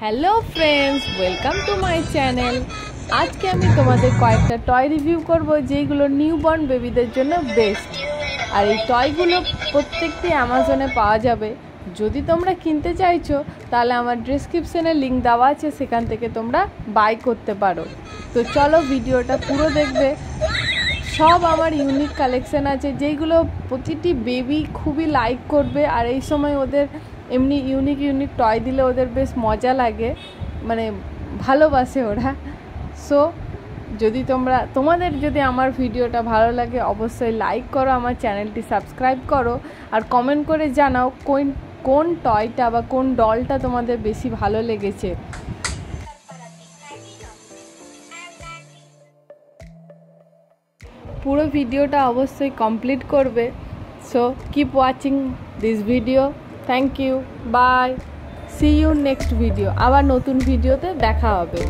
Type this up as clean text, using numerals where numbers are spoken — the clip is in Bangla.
Hello friends, welcome to my channel. আজকে আমি তোমাদের কয়েকটা টয় রিভিউ করব যেগুলো নিউবর্ন বেবিদের জন্য বেস্ট। আর এই টয়গুলো প্রত্যেকটি অ্যামাজনে পাওয়া যাবে। যদি তোমরা কিনতে চাইছো তাহলে আমার ডেসক্রিপশনে লিঙ্ক দেওয়া আছে, সেখান থেকে তোমরা বাই করতে পারো। তো চলো ভিডিওটা পুরো দেখবে। সব আমার ইউনিক কালেকশান আছে যেইগুলো প্রতিটি বেবি খুবই লাইক করবে। আর এই সময় ওদের এমনি ইউনিক ইউনিক টয় দিলে ওদের বেশ মজা লাগে, মানে ভালোবাসে ওরা। সো তোমাদের যদি আমার ভিডিওটা ভালো লাগে অবশ্যই লাইক করো, আমার চ্যানেলটি সাবস্ক্রাইব করো, আর কমেন্ট করে জানাও কোন টয়টা বা কোন ডলটা তোমাদের বেশি ভালো লেগেছে। পুরো ভিডিওটা অবশ্যই কমপ্লিট করবে। So keep watching this video. Thank you, bye, see you next video. আবার নতুন ভিডিওতে দেখা হবে।